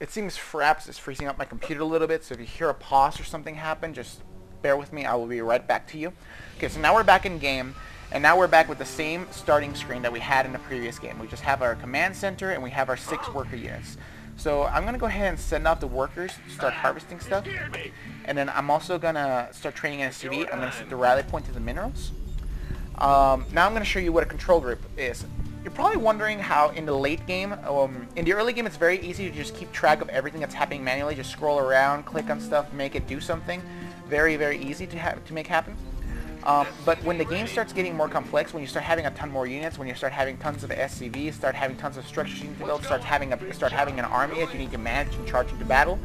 It seems Fraps is freezing up my computer a little bit, so if you hear a pause or something happen, just bear with me. I will be right back to you. Okay, so now we're back in game, and now we're back with the same starting screen that we had in the previous game. We just have our command center, and we have our 6 worker units. So I'm going to go ahead and send off the workers to start harvesting stuff. And then I'm also going to start training an SCV. I'm going to set the rally point to the minerals. Now I'm going to show you what a control group is. You're probably wondering how in the late game, in the early game it's very easy to just keep track of everything that's happening manually. Just scroll around, click on stuff, make it do something. Very, very easy to make happen. But when the game starts getting more complex, when you start having a ton more units, when you start having tons of SCVs, start having tons of structures you need to build, start having an army that you need to manage and charge into battle,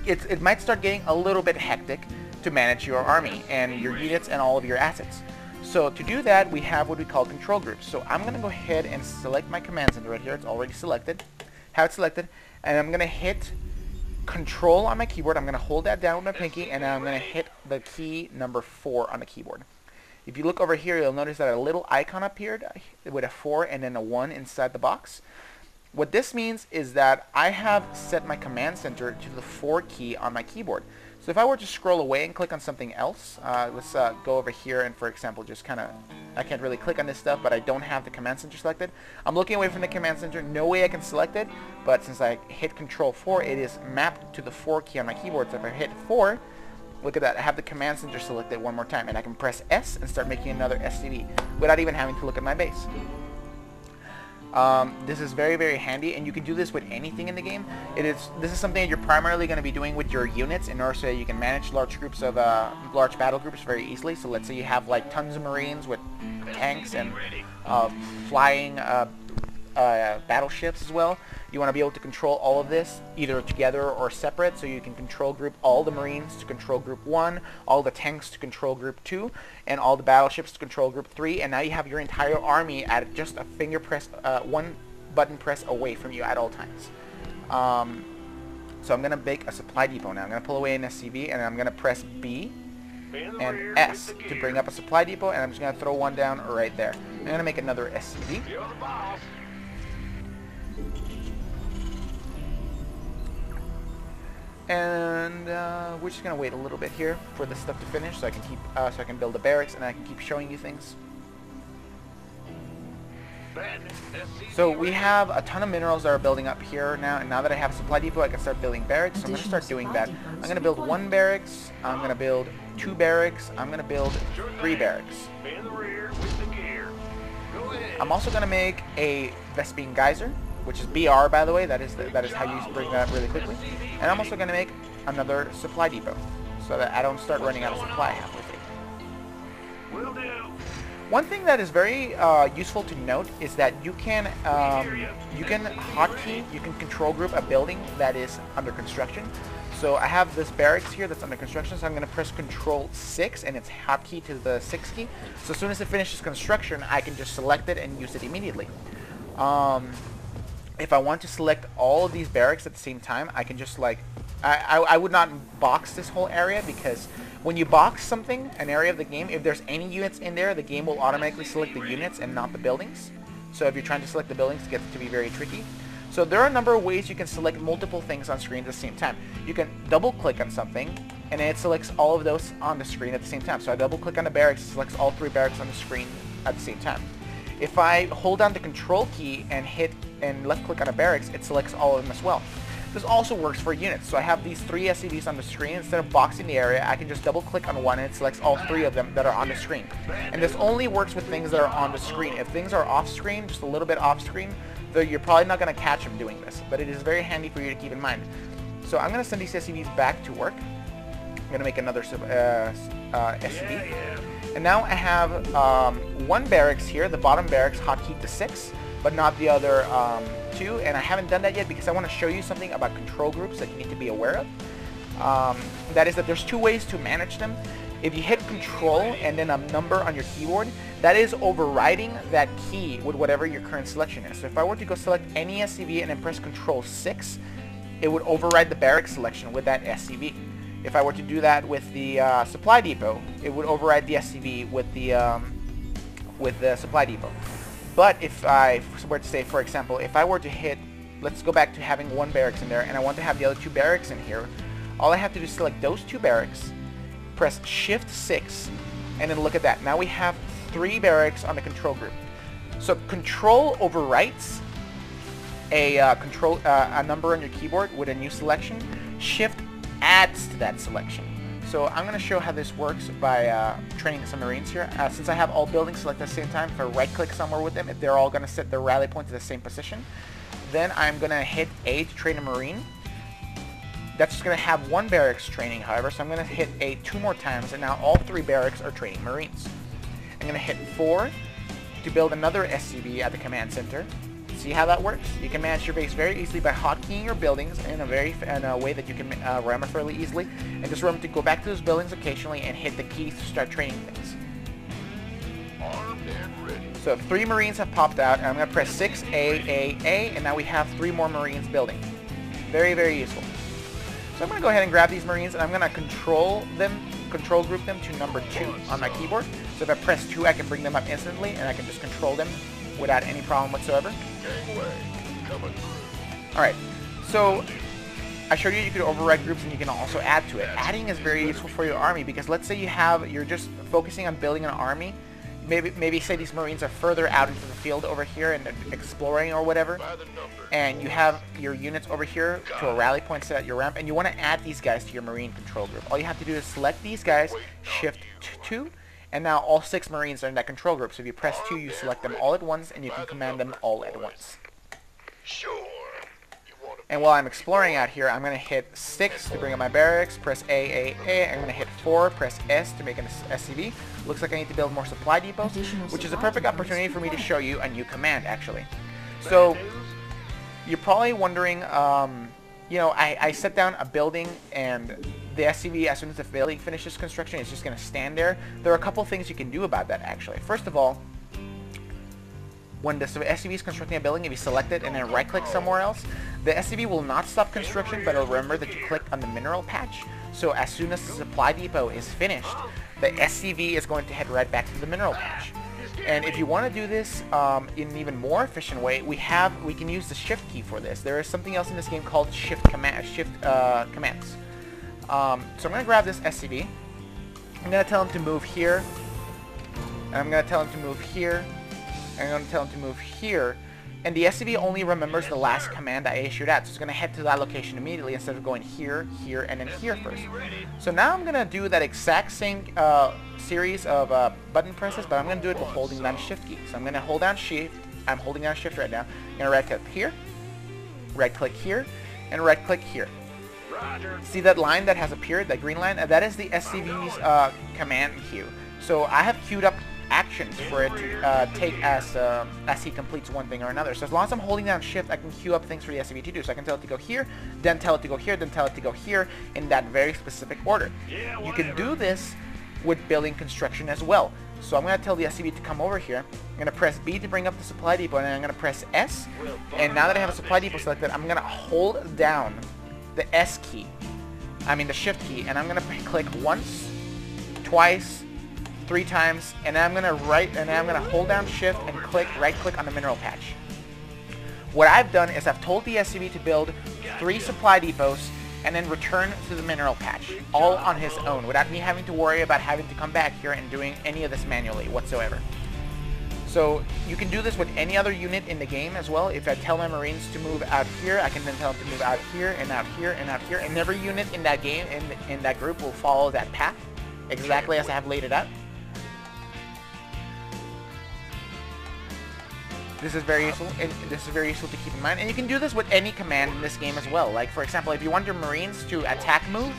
it might start getting a little bit hectic to manage your army and your units and all of your assets. So to do that, we have what we call control groups. So I'm going to go ahead and select my command center right here. It's already selected. Have it selected, and I'm going to hit Control on my keyboard. I'm going to hold that down with my pinky, and I'm going to hit the key number 4 on the keyboard. If you look over here, you'll notice that a little icon appeared with a 4 and then a 1 inside the box. What this means is that I have set my command center to the 4 key on my keyboard. So if I were to scroll away and click on something else, let's go over here and, for example, just kind of, I can't really click on this stuff, but I don't have the command center selected. I'm looking away from the command center, no way I can select it, but since I hit Control 4, it is mapped to the 4 key on my keyboard. So if I hit 4, look at that, I have the command center selected one more time, and I can press S and start making another SCV without even having to look at my base. This is very, very handy, and you can do this with anything in the game. This is something that you're primarily going to be doing with your units in order so you can manage large groups of large battle groups very easily. So let's say you have like tons of Marines with tanks and flying battleships as well. You want to be able to control all of this either together or separate, so you can control group all the Marines to control group 1, all the tanks to control group 2, and all the battleships to control group 3, and now you have your entire army at just a finger press, one button press away from you at all times. So I'm going to make a supply depot now. I'm going to pull away an SCV, and I'm going to press B and S to bring up a supply depot, and I'm just going to throw one down right there. I'm going to make another SCV. And we're just gonna wait a little bit here for this stuff to finish, so I can keep, so I can build the barracks, and I can keep showing you things. So we have a ton of minerals that are building up here now, and now that I have a supply depot, I can start building barracks. So I'm gonna start doing that. I'm gonna build 1 barracks. I'm gonna build 2 barracks. I'm gonna build 3 barracks. I'm also gonna make a Vespine Geyser, which is BR, by the way. That is how you bring that up really quickly. And I'm also going to make another supply depot, so that I don't start running out of supply halfway through. One thing that is very useful to note is that you can hotkey, you can control group a building that is under construction. So I have this barracks here that's under construction, so I'm going to press Control 6, and it's hotkey to the 6 key. So as soon as it finishes construction, I can just select it and use it immediately. If I want to select all of these barracks at the same time, I can just like, I would not box this whole area, because when you box something, an area of the game, if there's any units in there, the game will automatically select the units and not the buildings. So if you're trying to select the buildings, it gets to be very tricky. So there are a number of ways you can select multiple things on screen at the same time. You can double click on something, and then it selects all of those on the screen at the same time. So I double click on the barracks, it selects all 3 barracks on the screen at the same time. If I hold down the Control key and hit and left click on a barracks, it selects all of them as well. This also works for units. So I have these 3 SCVs on the screen. Instead of boxing the area, I can just double click on one and it selects all 3 of them that are on the screen. And this only works with things that are on the screen. If things are off screen, just a little bit off screen, though you're probably not going to catch them doing this. But it is very handy for you to keep in mind. So I'm going to send these SCVs back to work. I'm going to make another SCV. And now I have 1 barracks here, the bottom barracks hotkeyed to 6, but not the other 2. And I haven't done that yet because I want to show you something about control groups that you need to be aware of. That is that there's 2 ways to manage them. If you hit Control and then a number on your keyboard, that is overriding that key with whatever your current selection is. So if I were to go select any SCV and then press Control 6, it would override the barrack selection with that SCV. If I were to do that with the supply depot, it would override the SCV with the supply depot. But if I were to say, for example, if I were to hit let's go back to having one barracks in there, and I want to have the other 2 barracks in here. All I have to do is select those 2 barracks, press Shift 6, and then look at that. Now we have 3 barracks on the control group. So Control overwrites a number on your keyboard with a new selection. Shift adds to that selection. So I'm going to show how this works by training some Marines here. Since I have all buildings selected at the same time, if I right-click somewhere with them, if they're all going to set their rally point to the same position, then I'm going to hit A to train a Marine. That's just going to have 1 barracks training, however, so I'm going to hit A 2 more times, and now all 3 barracks are training Marines. I'm going to hit 4 to build another SCV at the command center. See how that works? You can manage your base very easily by hotkeying your buildings in a way that you can remember fairly easily, and just remember to go back to those buildings occasionally and hit the keys to start training things. Armed and ready. So 3 Marines have popped out, and I'm going to press 6 A, and now we have 3 more Marines building. Very, very useful. So I'm going to go ahead and grab these Marines, and I'm going to control group them to number 2 on my keyboard. So if I press 2, I can bring them up instantly, and I can just control them without any problem whatsoever. Alright, so I showed you could override groups and you can also add to it. Adding is very useful for your army because let's say you're just focusing on building an army. Maybe say these Marines are further out into the field over here and exploring or whatever, and you have your units over here to a rally point set at your ramp, and you want to add these guys to your Marine control group. All you have to do is select these guys, Shift 2, and now all 6 Marines are in that control group. So if you press 2, you select them all at once, and you can command them all at once. And while I'm exploring out here, I'm going to hit 6 to bring up my barracks, press A. I'm going to hit 4, press S to make an SCV. Looks like I need to build more supply depots, which is a perfect opportunity for me to show you a new command, actually. So, you're probably wondering, you know, I set down a building, and the SCV, as soon as the building finishes construction, is just going to stand there. There are a couple things you can do about that, actually. First of all, when the SCV is constructing a building, if you select it and then right-click somewhere else, the SCV will not stop construction, but it'll remember that you clicked on the mineral patch. So as soon as the supply depot is finished, the SCV is going to head right back to the mineral patch. And if you want to do this in an even more efficient way, we can use the Shift key for this. There is something else in this game called Shift commands. So I'm going to grab this SCV. I'm going to tell him to move here. And I'm going to tell him to move here. I'm going to tell him to move here, and the SCV only remembers the last command I issued out, so it's going to head to that location immediately instead of going here, here, and then here first. So now I'm going to do that exact same series of button presses, but I'm going to do it while holding down Shift key. So I'm going to hold down Shift. I'm holding down Shift right now. I'm going to right-click here, right-click here, and right-click here. See that line that has appeared, that green line? That is the SCV's command queue. So I have queued up actions for it to take as he completes one thing or another. So as long as I'm holding down Shift, I can queue up things for the SCV to do. So I can tell it to go here, then tell it to go here, then tell it to go here in that very specific order. You can do this with building construction as well. So I'm going to tell the SCV to come over here. I'm going to press B to bring up the supply depot, and then I'm going to press S. And now that I have a supply depot selected, I'm going to hold down the S key. I mean the Shift key, and I'm going to click once, twice, 3 times, and then I'm gonna hold down Shift and right-click on the mineral patch. What I've done is I've told the SCV to build 3 supply depots and then return to the mineral patch, all on his own, without me having to worry about having to come back here and doing any of this manually whatsoever. So you can do this with any other unit in the game as well. If I tell my Marines to move out here, I can then tell them to move out here and out here and out here, and every unit in that game, in that group, will follow that path exactly as I have laid it out. This is very useful, and this is very useful to keep in mind. And you can do this with any command in this game as well. Like, for example, if you want your Marines to attack move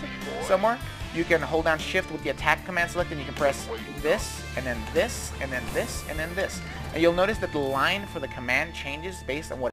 somewhere, you can hold down Shift with the attack command selected, and you can press this, and then this, and then this, and then this. And you'll notice that the line for the command changes based on what